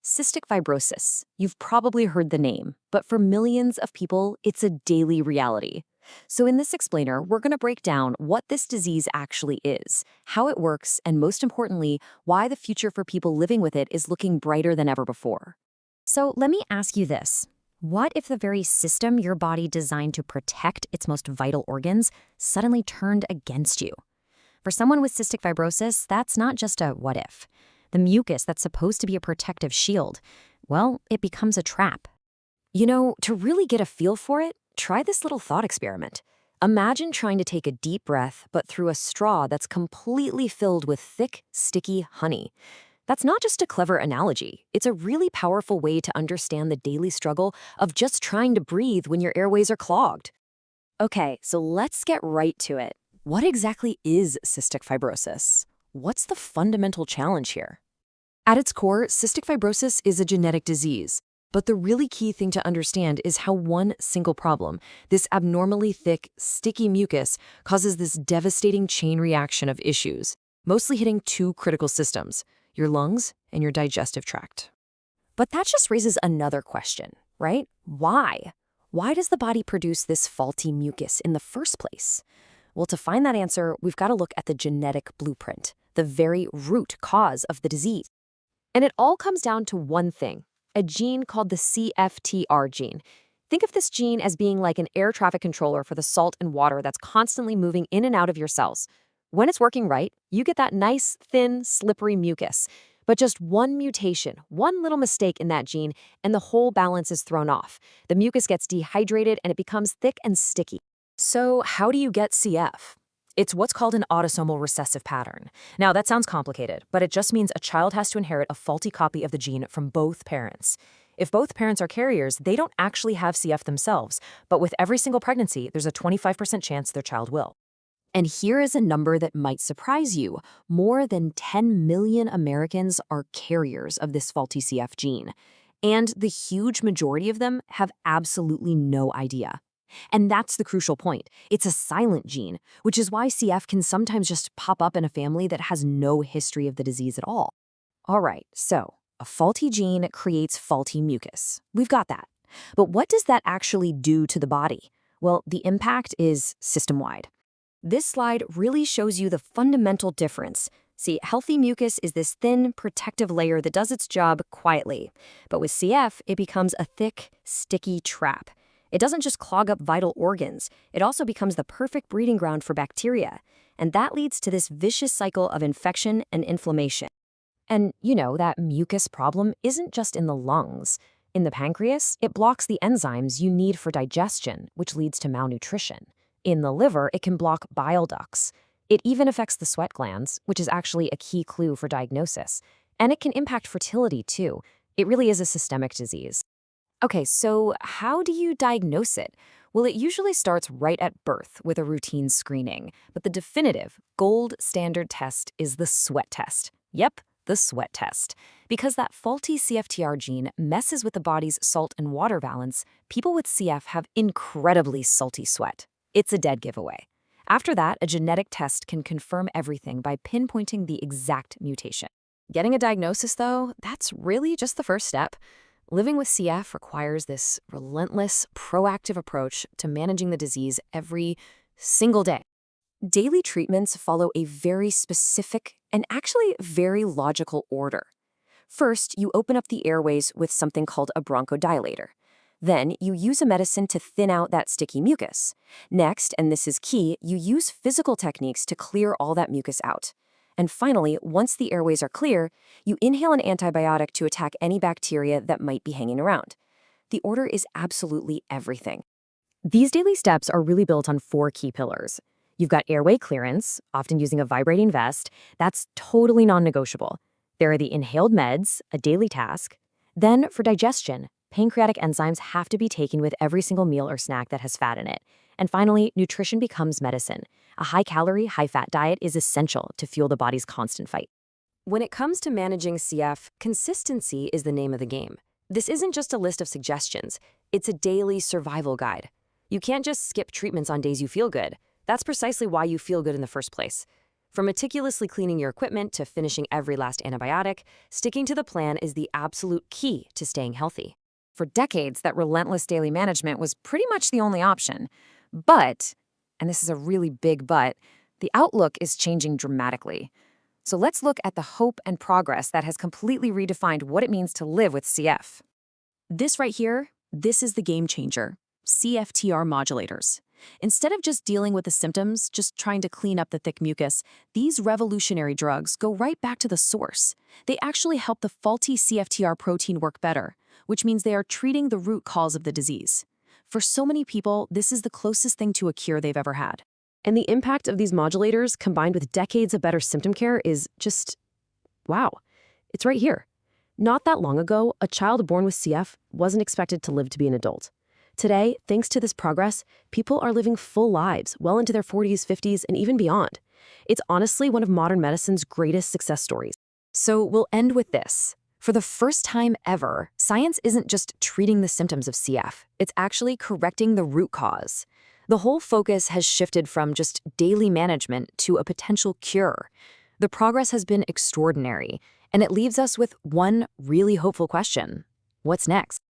Cystic fibrosis. You've probably heard the name, but for millions of people, it's a daily reality. So in this explainer, we're going to break down what this disease actually is, how it works, and most importantly, why the future for people living with it is looking brighter than ever before. So let me ask you this. What if the very system your body designed to protect its most vital organs suddenly turned against you? For someone with cystic fibrosis, that's not just a what if. The mucus that's supposed to be a protective shield, well, it becomes a trap. To really get a feel for it, try this little thought experiment. Imagine trying to take a deep breath, but through a straw that's completely filled with thick, sticky honey. That's not just a clever analogy. It's a really powerful way to understand the daily struggle of just trying to breathe when your airways are clogged. Okay, so let's get right to it. What exactly is cystic fibrosis? What's the fundamental challenge here? At its core, cystic fibrosis is a genetic disease. But the really key thing to understand is how one single problem, this abnormally thick, sticky mucus, causes this devastating chain reaction of issues, mostly hitting two critical systems, your lungs and your digestive tract. But that just raises another question, right? Why? Why does the body produce this faulty mucus in the first place? Well, to find that answer, we've got to look at the genetic blueprint, the very root cause of the disease. And it all comes down to one thing. A gene called the CFTR gene. Think of this gene as being like an air traffic controller for the salt and water that's constantly moving in and out of your cells. When it's working right, you get that nice, thin, slippery mucus. But just one mutation, one little mistake in that gene, and the whole balance is thrown off. The mucus gets dehydrated and it becomes thick and sticky. So how do you get CF? It's what's called an autosomal recessive pattern. Now, that sounds complicated, but it just means a child has to inherit a faulty copy of the gene from both parents. If both parents are carriers, they don't actually have CF themselves, but with every single pregnancy, there's a 25% chance their child will. And here is a number that might surprise you. More than 10 million Americans are carriers of this faulty CF gene. And the huge majority of them have absolutely no idea. And that's the crucial point. It's a silent gene, which is why CF can sometimes just pop up in a family that has no history of the disease at all. All right, so a faulty gene creates faulty mucus. We've got that. But what does that actually do to the body? Well, the impact is system-wide. This slide really shows you the fundamental difference. See, healthy mucus is this thin, protective layer that does its job quietly. But with CF, it becomes a thick, sticky trap. It doesn't just clog up vital organs, it also becomes the perfect breeding ground for bacteria. And that leads to this vicious cycle of infection and inflammation. And that mucus problem isn't just in the lungs. In the pancreas, it blocks the enzymes you need for digestion, which leads to malnutrition. In the liver, it can block bile ducts. It even affects the sweat glands, which is actually a key clue for diagnosis. And it can impact fertility, too. It really is a systemic disease. Okay, so how do you diagnose it? Well, it usually starts right at birth with a routine screening, but the definitive, gold standard test is the sweat test. Yep, the sweat test. Because that faulty CFTR gene messes with the body's salt and water balance, people with CF have incredibly salty sweat. It's a dead giveaway. After that, a genetic test can confirm everything by pinpointing the exact mutation. Getting a diagnosis, though, that's really just the first step. Living with CF requires this relentless, proactive approach to managing the disease every single day. Daily treatments follow a very specific and actually very logical order. First, you open up the airways with something called a bronchodilator. Then, you use a medicine to thin out that sticky mucus. Next, and this is key, you use physical techniques to clear all that mucus out. And finally, once the airways are clear, you inhale an antibiotic to attack any bacteria that might be hanging around. The order is absolutely everything. These daily steps are really built on 4 key pillars. You've got airway clearance, often using a vibrating vest. That's totally non-negotiable. There are the inhaled meds, a daily task. Then, for digestion, pancreatic enzymes have to be taken with every single meal or snack that has fat in it. And finally, nutrition becomes medicine. A high-calorie, high-fat diet is essential to fuel the body's constant fight. When it comes to managing CF, consistency is the name of the game. This isn't just a list of suggestions. It's a daily survival guide. You can't just skip treatments on days you feel good. That's precisely why you feel good in the first place. From meticulously cleaning your equipment to finishing every last antibiotic, sticking to the plan is the absolute key to staying healthy. For decades, that relentless daily management was pretty much the only option. But, and this is a really big but, the outlook is changing dramatically. So let's look at the hope and progress that has completely redefined what it means to live with CF. This right here, this is the game changer. CFTR modulators. Instead of just dealing with the symptoms, just trying to clean up the thick mucus, these revolutionary drugs go right back to the source. They actually help the faulty CFTR protein work better, which means they are treating the root cause of the disease. For so many people, this is the closest thing to a cure they've ever had. And the impact of these modulators, combined with decades of better symptom care, is just, wow. It's right here. Not that long ago, a child born with CF wasn't expected to live to be an adult. Today, thanks to this progress, people are living full lives, well into their 40s, 50s, and even beyond. It's honestly one of modern medicine's greatest success stories. So we'll end with this. For the first time ever, science isn't just treating the symptoms of CF, it's actually correcting the root cause. The whole focus has shifted from just daily management to a potential cure. The progress has been extraordinary, and it leaves us with one really hopeful question. What's next?